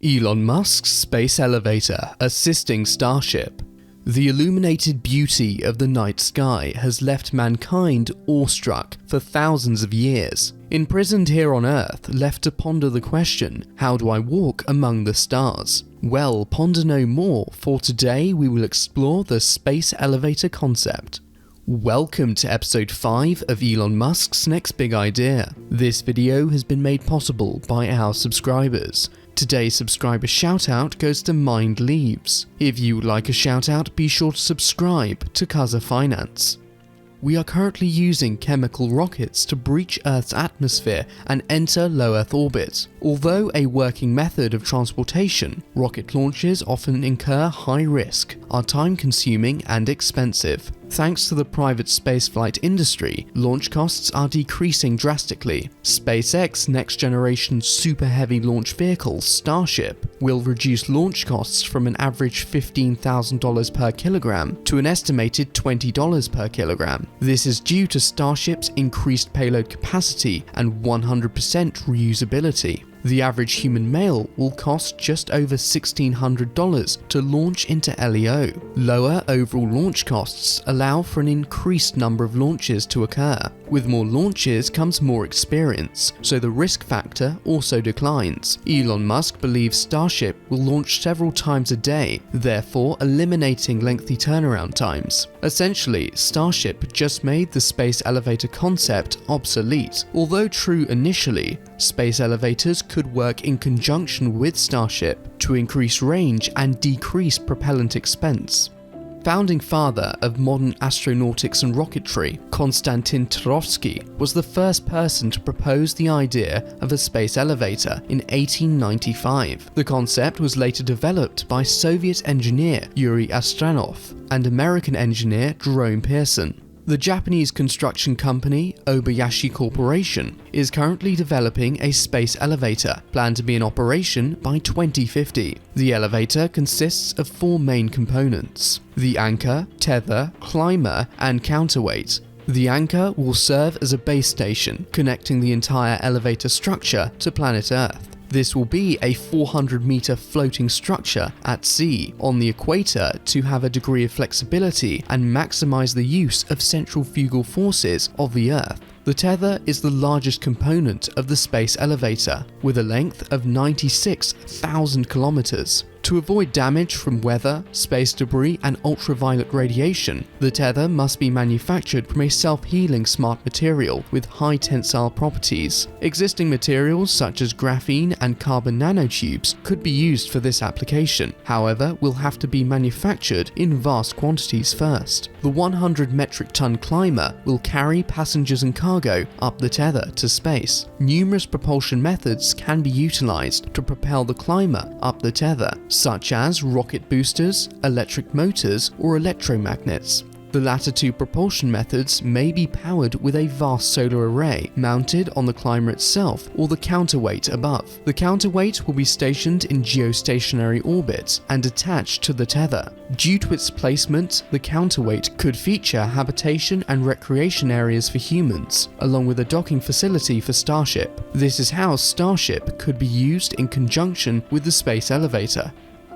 Elon Musk's space elevator assisting Starship. The illuminated beauty of the night sky has left mankind awestruck for thousands of years. Imprisoned here on Earth, left to ponder the question, how do I walk among the stars? Well, ponder no more, for today we will explore the space elevator concept. Welcome to episode 5 of Elon Musk's Next Big Idea. This video has been made possible by our subscribers. Today's subscriber shoutout goes to Mind Leaves. If you would like a shoutout, be sure to subscribe to Kaza Finance. We are currently using chemical rockets to breach Earth's atmosphere and enter low Earth orbit. Although a working method of transportation, rocket launches often incur high risk, are time-consuming and expensive. Thanks to the private spaceflight industry, launch costs are decreasing drastically. Spacex next-generation super heavy launch vehicle, Starship, will reduce launch costs from an average $15,000 per kilogram to an estimated $20 per kilogram. This is due to Starship's increased payload capacity and 100% reusability. The average human male will cost just over $1,600 to launch into LEO. Lower overall launch costs allow for an increased number of launches to occur. With more launches comes more experience, so the risk factor also declines. Elon Musk believes Starship will launch several times a day, therefore eliminating lengthy turnaround times. Essentially, Starship just made the space elevator concept obsolete. Although true initially, space elevators could work in conjunction with Starship to increase range and decrease propellant expense. Founding father of modern astronautics and rocketry, Konstantin Tsiolkovsky was the first person to propose the idea of a space elevator in 1895. The concept was later developed by Soviet engineer Yuri Artsutanov and American engineer Jerome Pearson. The Japanese construction company Obayashi Corporation is currently developing a space elevator planned to be in operation by 2050. The elevator consists of 4 main components: the anchor, tether, climber, and counterweight. The anchor will serve as a base station, connecting the entire elevator structure to planet Earth. This will be a 400-meter floating structure at sea on the equator to have a degree of flexibility and maximize the use of centrifugal forces of the Earth. The tether is the largest component of the space elevator, with a length of 96,000 kilometers. To avoid damage from weather, space debris, and ultraviolet radiation, the tether must be manufactured from a self-healing smart material with high tensile properties. Existing materials such as graphene and carbon nanotubes could be used for this application, however, will have to be manufactured in vast quantities first. The 100 metric ton climber will carry passengers and cargo up the tether to space. Numerous propulsion methods can be utilized to propel the climber up the tether, such as rocket boosters, electric motors, or electromagnets. The latter 2 propulsion methods may be powered with a vast solar array mounted on the climber itself or the counterweight above. The counterweight will be stationed in geostationary orbit and attached to the tether. Due to its placement, the counterweight could feature habitation and recreation areas for humans, along with a docking facility for Starship. This is how Starship could be used in conjunction with the space elevator.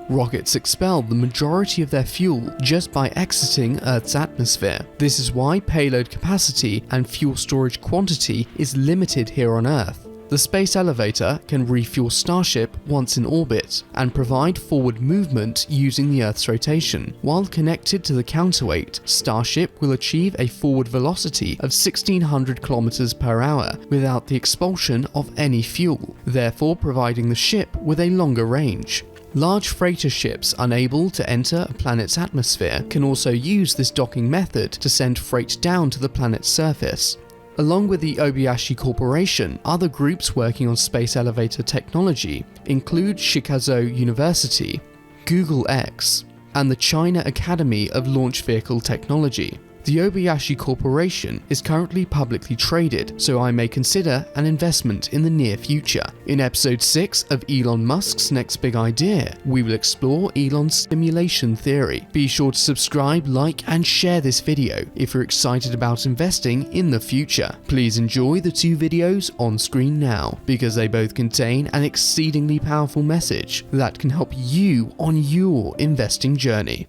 Rockets expel the majority of their fuel just by exiting Earth's atmosphere. This is why payload capacity and fuel storage quantity is limited here on Earth. The space elevator can refuel Starship once in orbit and provide forward movement using the Earth's rotation. While connected to the counterweight, Starship will achieve a forward velocity of 1,600 km per hour without the expulsion of any fuel, therefore providing the ship with a longer range. Large freighter ships unable to enter a planet's atmosphere can also use this docking method to send freight down to the planet's surface. Along with the Obayashi Corporation, other groups working on space elevator technology include Chicago University, Google X, and the China Academy of Launch Vehicle Technology. The Obayashi Corporation is currently publicly traded, so I may consider an investment in the near future. In episode 6 of Elon Musk's Next Big Idea, we will explore Elon's simulation theory. Be sure to subscribe, like, and share this video if you're excited about investing in the future. Please enjoy the two videos on screen now, because they both contain an exceedingly powerful message that can help you on your investing journey.